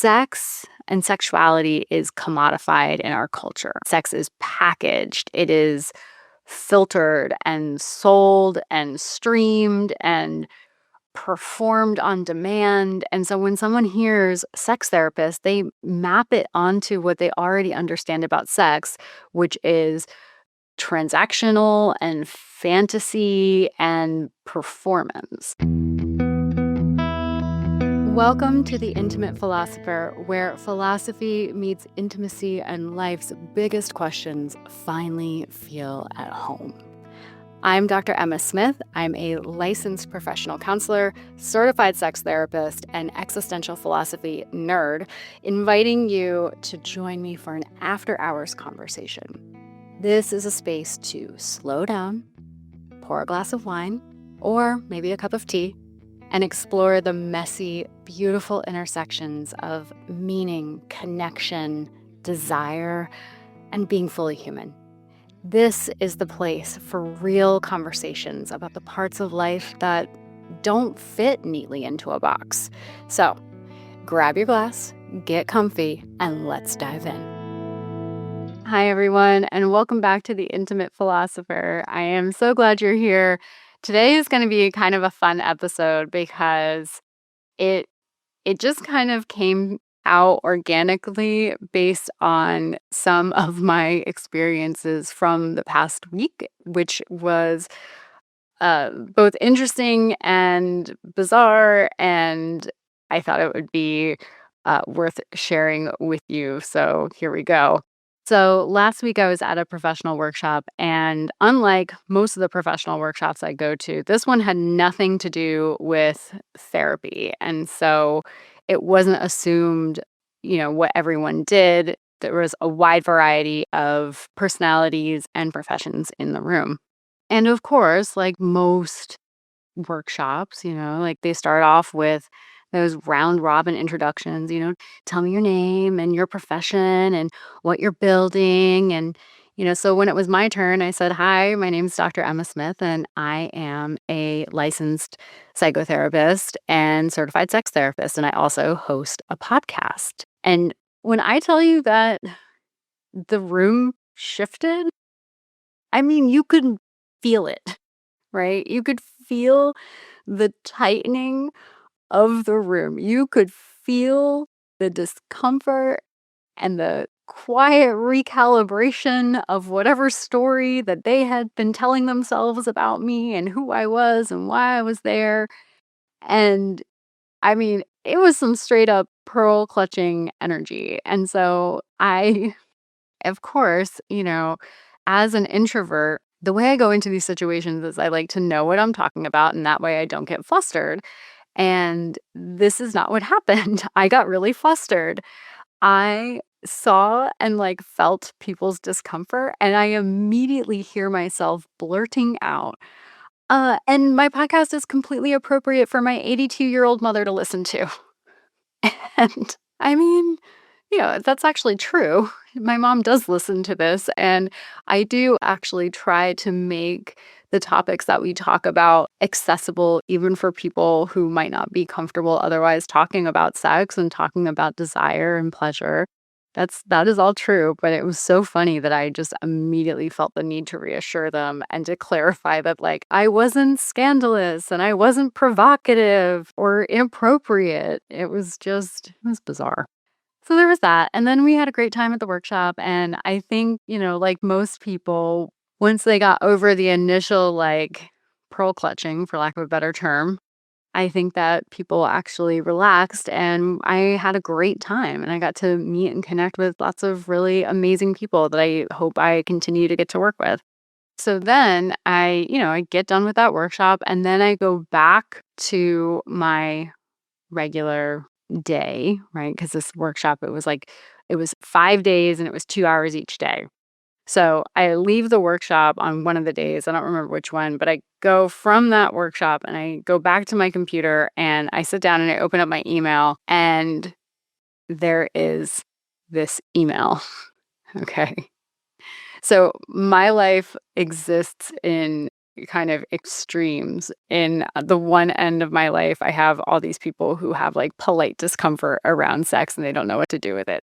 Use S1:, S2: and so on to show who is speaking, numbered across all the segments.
S1: Sex and sexuality is commodified in our culture. Sex is packaged, it is filtered and sold and streamed and performed on demand. And so when someone hears sex therapist, they map it onto what they already understand about sex, which is transactional and fantasy and performance. Welcome to The Intimate Philosopher, where philosophy meets intimacy and life's biggest questions finally feel at home. I'm Dr. Emma Smith. I'm a licensed professional counselor, certified sex therapist, and existential philosophy nerd, inviting you to join me for an after-hours conversation. This is a space to slow down, pour a glass of wine, or maybe a cup of tea, and explore the messy, beautiful intersections of meaning, connection, desire, and being fully human. This is the place for real conversations about the parts of life that don't fit neatly into a box. So, grab your glass, get comfy, and let's dive in. Hi, everyone, and welcome back to The Intimate Philosopher. I am so glad you're here. Today is going to be kind of a fun episode because it just kind of came out organically based on some of my experiences from the past week, which was both interesting and bizarre, and I thought it would be worth sharing with you. So here we go. So last week I was at a professional workshop, and unlike most of the professional workshops I go to, this one had nothing to do with therapy. And so it wasn't assumed, what everyone did. There was a wide variety of personalities and professions in the room. And of course, like most workshops, like they start off with those round robin introductions, tell me your name and your profession and what you're building. And, so when it was my turn, I said, hi, my name is Dr. Emma Smith, and I am a licensed psychotherapist and certified sex therapist. And I also host a podcast. And when I tell you that the room shifted, I mean, you could feel it, right? You could feel the tightening of the room. You could feel the discomfort and the quiet recalibration of whatever story that they had been telling themselves about me and who I was and why I was there. And I mean, it was some straight up pearl clutching energy. And so I, of course, as an introvert, the way I go into these situations is I like to know what I'm talking about, and that way I don't get flustered. And this is not what happened. I got really flustered. I saw and felt people's discomfort, and I immediately hear myself blurting out, and my podcast is completely appropriate for my 82-year-old mother to listen to. And I mean, that's actually true. My mom does listen to this, and I do actually try to make the topics that we talk about accessible even for people who might not be comfortable otherwise talking about sex and talking about desire and pleasure. That is all true, but it was so funny that I just immediately felt the need to reassure them and to clarify that I wasn't scandalous and I wasn't provocative or inappropriate. It was bizarre. So there was that. And then we had a great time at the workshop. And I think, like most people, once they got over the initial pearl clutching, for lack of a better term, I think that people actually relaxed and I had a great time. And I got to meet and connect with lots of really amazing people that I hope I continue to get to work with. So then I get done with that workshop, and then I go back to my regular day, right? Because this workshop, it was 5 days and it was 2 hours each day. So I leave the workshop on one of the days. I don't remember which one, but I go from that workshop and I go back to my computer and I sit down and I open up my email, and there is this email. Okay. So my life exists in kind of extremes. In the one end of my life, I have all these people who have like polite discomfort around sex and they don't know what to do with it.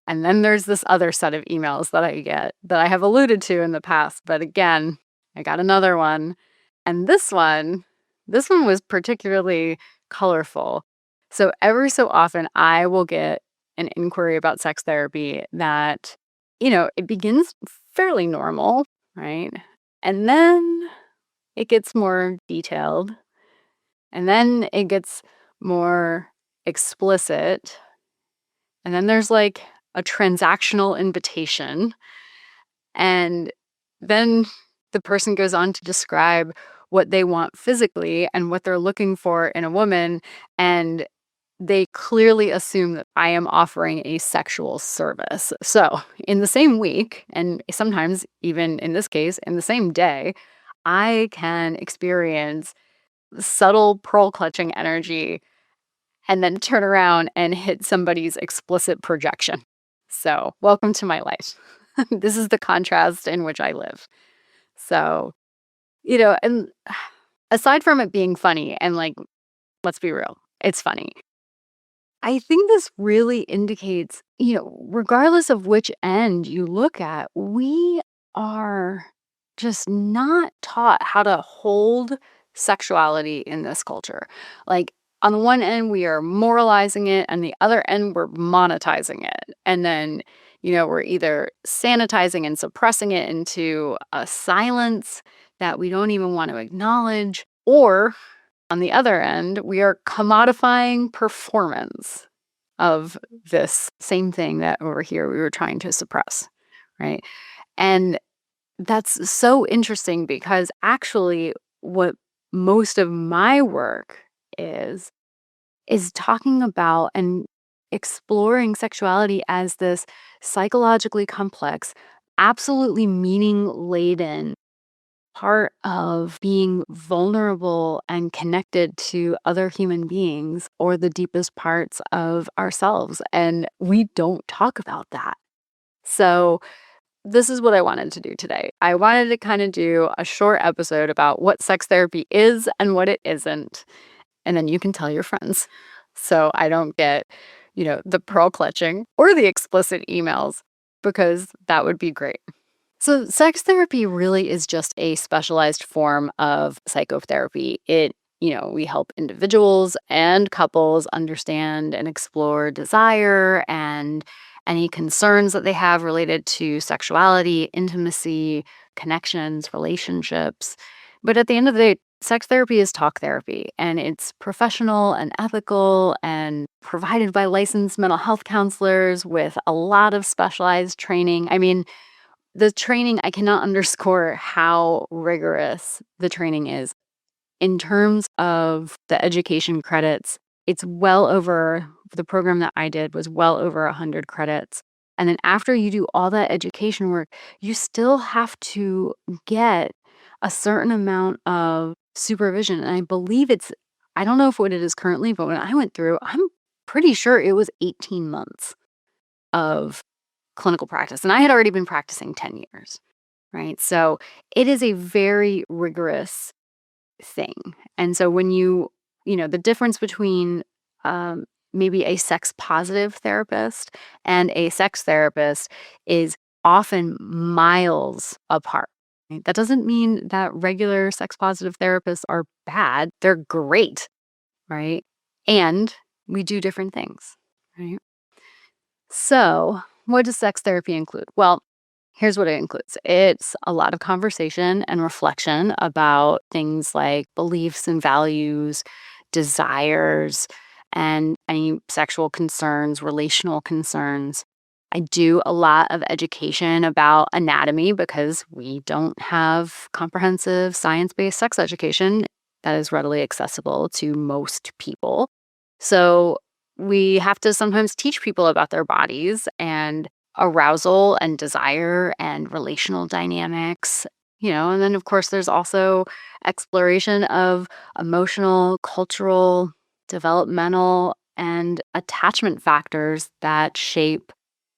S1: And then there's this other set of emails that I get that I have alluded to in the past. But again, I got another one. And this one was particularly colorful. So every so often, I will get an inquiry about sex therapy that, it begins fairly normal, right? And then it gets more detailed. And then it gets more explicit. And then there's like a transactional invitation. And then the person goes on to describe what they want physically and what they're looking for in a woman. And they clearly assume that I am offering a sexual service. So, in the same week, and sometimes even in this case, in the same day, I can experience subtle pearl clutching energy and then turn around and hit somebody's explicit projection. So, welcome to my life. This is the contrast in which I live. So, and aside from it being funny, and like, let's be real, it's funny. I think this really indicates, regardless of which end you look at, we are just not taught how to hold sexuality in this culture. Like, on the one end, we are moralizing it, and the other end, we're monetizing it. And then, we're either sanitizing and suppressing it into a silence that we don't even want to acknowledge, or on the other end, we are commodifying performance of this same thing that over here we were trying to suppress, right? And that's so interesting because actually, what most of my work is, is talking about and exploring sexuality as this psychologically complex, absolutely meaning laden part of being vulnerable and connected to other human beings or the deepest parts of ourselves. And we don't talk about that. So, this is what I wanted to do today. I wanted to kind of do a short episode about what sex therapy is and what it isn't. And then you can tell your friends. So I don't get, the pearl clutching or the explicit emails, because that would be great. So, sex therapy really is just a specialized form of psychotherapy. We help individuals and couples understand and explore desire and any concerns that they have related to sexuality, intimacy, connections, relationships. But at the end of the day, sex therapy is talk therapy, and it's professional and ethical and provided by licensed mental health counselors with a lot of specialized training. I mean, the training, I cannot underscore how rigorous the training is. In terms of the education credits, it's well over, the program that I did was well over 100 credits. And then after you do all that education work, you still have to get a certain amount of supervision. And I believe I don't know if what it is currently, but when I went through, I'm pretty sure it was 18 months of clinical practice. And I had already been practicing 10 years, right? So it is a very rigorous thing. And so when the difference between maybe a sex positive therapist and a sex therapist is often miles apart. Right? That doesn't mean that regular sex positive therapists are bad. They're great, right? And we do different things, right? So, what does sex therapy include? Well, here's what it includes. It's a lot of conversation and reflection about things like beliefs and values, desires, and any sexual concerns, relational concerns. I do a lot of education about anatomy because we don't have comprehensive science based sex education that is readily accessible to most people. So, we have to sometimes teach people about their bodies and arousal and desire and relational dynamics, and then of course there's also exploration of emotional, cultural, developmental, and attachment factors that shape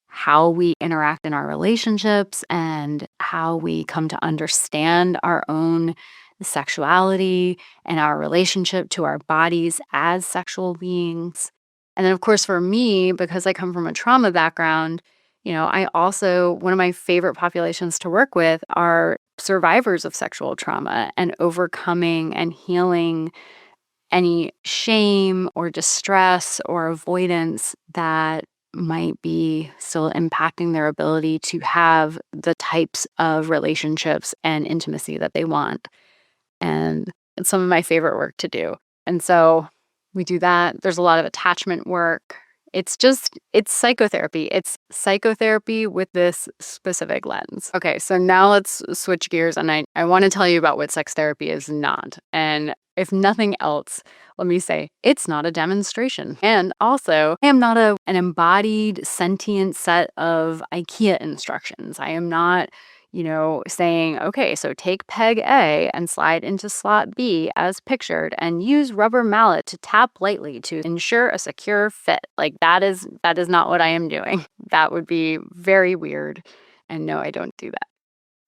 S1: how we interact in our relationships and how we come to understand our own sexuality, and our relationship to our bodies as sexual beings. And then, of course, for me, because I come from a trauma background, I also, one of my favorite populations to work with are survivors of sexual trauma and overcoming and healing any shame or distress or avoidance that might be still impacting their ability to have the types of relationships and intimacy that they want. And it's some of my favorite work to do. And so we do that. There's a lot of attachment work. It's psychotherapy. It's psychotherapy with this specific lens. Okay, so now let's switch gears. And I want to tell you about what sex therapy is not. And if nothing else, let me say it's not a demonstration. And also, I am not an embodied, sentient set of IKEA instructions. I am not saying, okay, so take peg A and slide into slot B as pictured and use rubber mallet to tap lightly to ensure a secure fit. Like that is not what I am doing. That would be very weird. And no, I don't do that.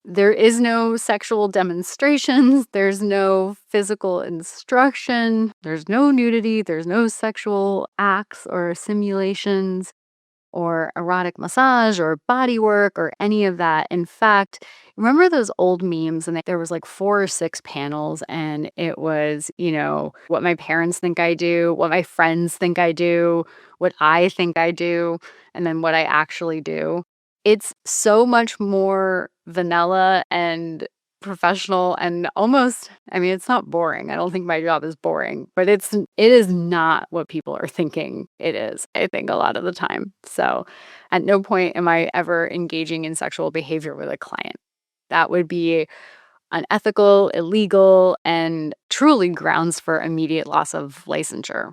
S1: There is no sexual demonstrations. There's no physical instruction. There's no nudity. There's no sexual acts or simulations or erotic massage or body work or any of that. In fact, remember those old memes and there was like 4 or 6 panels and it was, what my parents think I do, what my friends think I do, what I think I do, and then what I actually do. It's so much more vanilla and professional and almost, I mean, it's not boring. I don't think my job is boring, but it is not what people are thinking it is, I think, a lot of the time. So at no point am I ever engaging in sexual behavior with a client. That would be unethical, illegal, and truly grounds for immediate loss of licensure.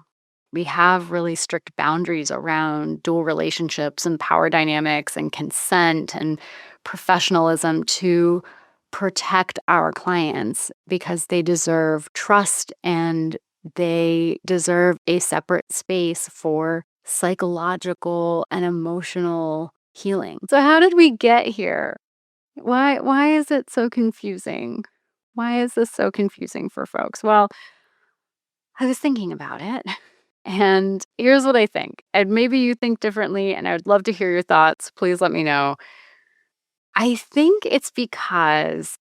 S1: We have really strict boundaries around dual relationships and power dynamics and consent and professionalism to protect our clients because they deserve trust and they deserve a separate space for psychological and emotional healing. So how did we get here? Why is it so confusing? Why is this so confusing for folks? Well, I was thinking about it. And here's what I think. And maybe you think differently, and I would love to hear your thoughts. Please let me know. I think it's because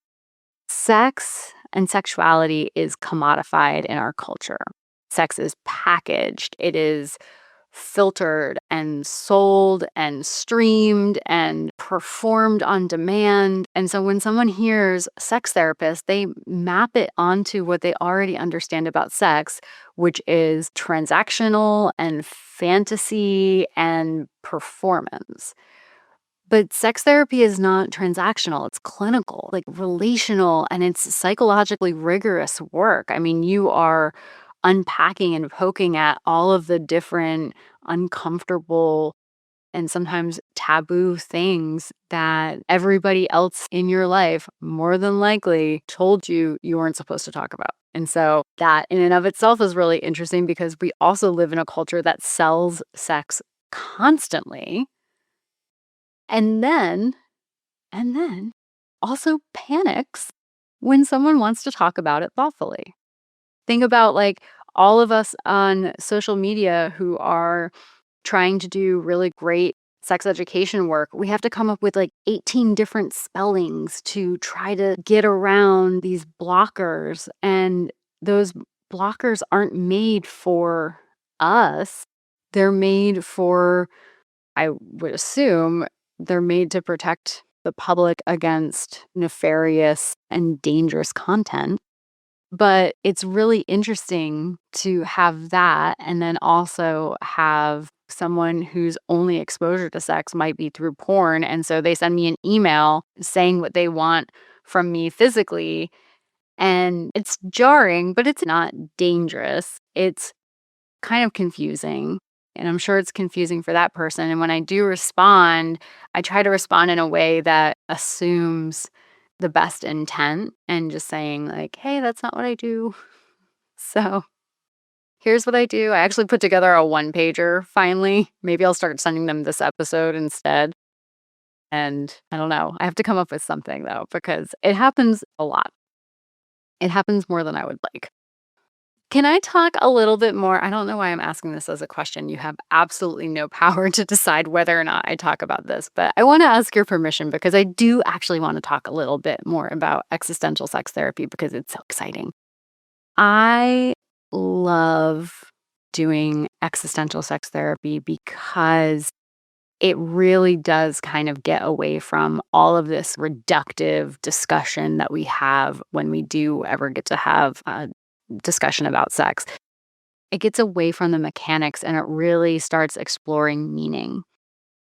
S1: sex and sexuality is commodified in our culture. Sex is packaged, it is filtered and sold and streamed and performed on demand. And so when someone hears sex therapist, they map it onto what they already understand about sex, which is transactional and fantasy and performance. But sex therapy is not transactional, it's clinical, like relational, and it's psychologically rigorous work. I mean, you are unpacking and poking at all of the different uncomfortable and sometimes taboo things that everybody else in your life more than likely told you weren't supposed to talk about. And so that in and of itself is really interesting because we also live in a culture that sells sex constantly and then also panics when someone wants to talk about it thoughtfully. Think about like all of us on social media who are trying to do really great sex education work. We have to come up with like 18 different spellings to try to get around these blockers. And those blockers aren't made for us, they're made for, I would assume, they're made to protect the public against nefarious and dangerous content. But it's really interesting to have that and then also have someone whose only exposure to sex might be through porn. And so they send me an email saying what they want from me physically. And it's jarring, but it's not dangerous. It's kind of confusing. And I'm sure it's confusing for that person. And when I do respond, I try to respond in a way that assumes the best intent and just saying, like, hey, that's not what I do. So here's what I do. I actually put together a 1-pager finally. Maybe I'll start sending them this episode instead. And I don't know. I have to come up with something though, because it happens a lot. It happens more than I would like. Can I talk a little bit more? I don't know why I'm asking this as a question. You have absolutely no power to decide whether or not I talk about this, but I want to ask your permission because I do actually want to talk a little bit more about existential sex therapy because it's so exciting. I love doing existential sex therapy because it really does kind of get away from all of this reductive discussion that we have when we do ever get to have a discussion about sex. It gets away from the mechanics and it really starts exploring meaning.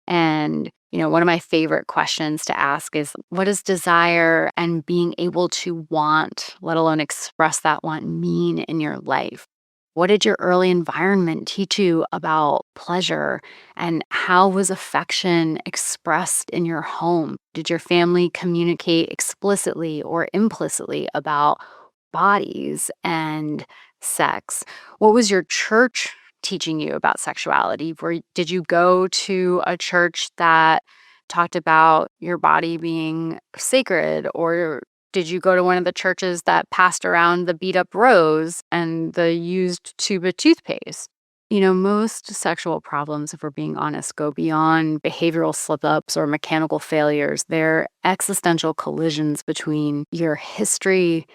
S1: And, one of my favorite questions to ask is what does desire and being able to want, let alone express that want, mean in your life? What did your early environment teach you about pleasure? And how was affection expressed in your home? Did your family communicate explicitly or implicitly about bodies and sex? What was your church teaching you about sexuality? Did you go to a church that talked about your body being sacred, or did you go to one of the churches that passed around the beat up rose and the used tube of toothpaste? Most sexual problems, if we're being honest, go beyond behavioral slip ups or mechanical failures. They're existential collisions between your history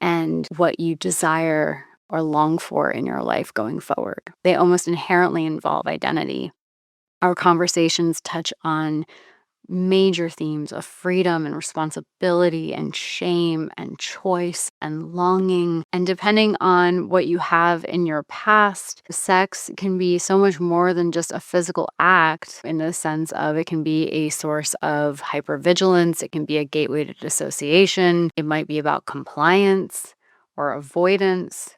S1: and what you desire or long for in your life going forward. They almost inherently involve identity. Our conversations touch on major themes of freedom and responsibility and shame and choice and longing. And depending on what you have in your past, sex can be so much more than just a physical act in the sense of it can be a source of hypervigilance, it can be a gateway to dissociation, it might be about compliance or avoidance.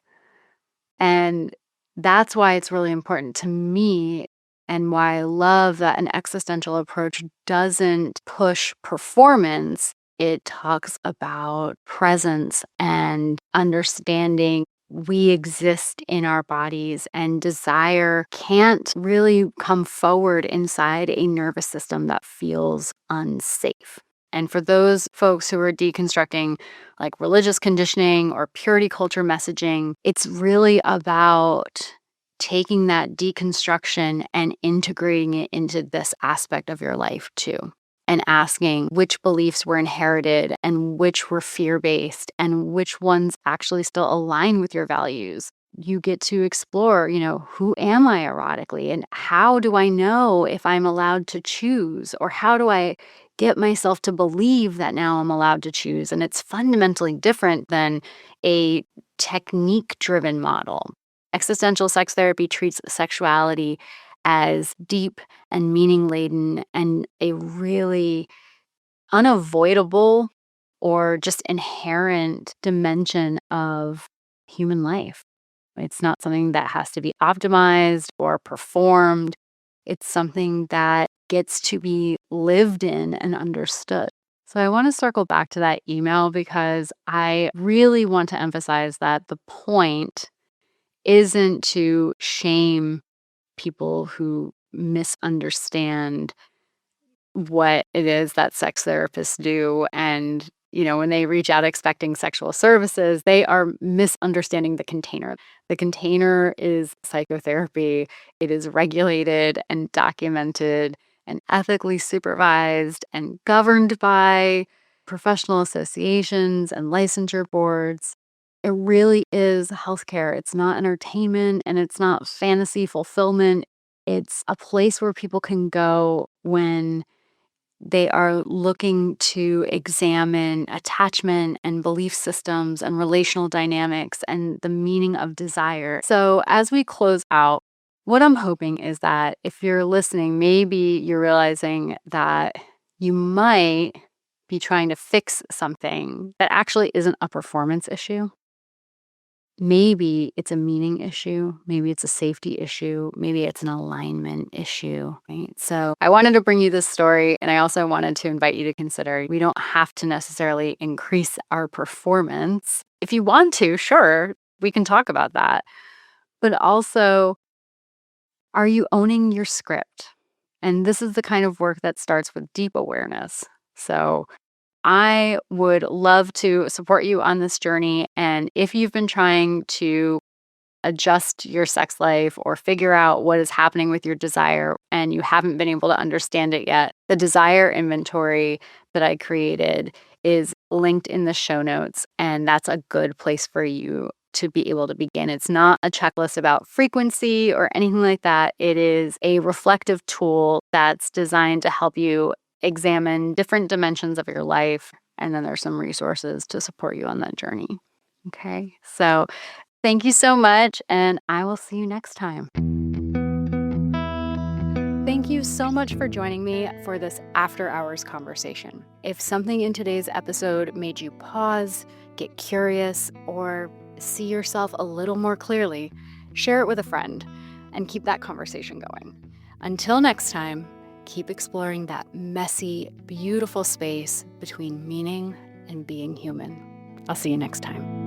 S1: And that's why it's really important to me and why I love that an existential approach doesn't push performance. It talks about presence and understanding we exist in our bodies and desire can't really come forward inside a nervous system that feels unsafe. And for those folks who are deconstructing like religious conditioning or purity culture messaging, it's really about taking that deconstruction and integrating it into this aspect of your life too. And asking which beliefs were inherited and which were fear based and which ones actually still align with your values. You get to explore, who am I erotically and how do I know if I'm allowed to choose or how do I get myself to believe that now I'm allowed to choose. And it's fundamentally different than a technique driven model. Existential sex therapy treats sexuality as deep and meaning laden and a really unavoidable or just inherent dimension of human life. It's not something that has to be optimized or performed. It's something that gets to be lived in and understood. So I want to circle back to that email because I really want to emphasize that the point isn't to shame people who misunderstand what it is that sex therapists do. And, when they reach out expecting sexual services, they are misunderstanding the container. The container is psychotherapy, it is regulated and documented and ethically supervised and governed by professional associations and licensure boards. It really is healthcare. It's not entertainment and it's not fantasy fulfillment. It's a place where people can go when they are looking to examine attachment and belief systems and relational dynamics and the meaning of desire. So, as we close out, what I'm hoping is that if you're listening, maybe you're realizing that you might be trying to fix something that actually isn't a performance issue. Maybe it's a meaning issue. Maybe it's a safety issue. Maybe it's an alignment issue, right? So I wanted to bring you this story, and I also wanted to invite you to consider we don't have to necessarily increase our performance. If you want to, sure, we can talk about that. But also, are you owning your script? And this is the kind of work that starts with deep awareness. So I would love to support you on this journey. And if you've been trying to adjust your sex life or figure out what is happening with your desire and you haven't been able to understand it yet, the desire inventory that I created is linked in the show notes. And that's a good place for you to be able to begin. It's not a checklist about frequency or anything like that. It is a reflective tool that's designed to help you examine different dimensions of your life. And then there's some resources to support you on that journey. Okay. So thank you so much, and I will see you next time. Thank you so much for joining me for this after hours conversation. If something in today's episode made you pause, get curious, or see yourself a little more clearly, share it with a friend and keep that conversation going. Until next time, keep exploring that messy, beautiful space between meaning and being human. I'll see you next time.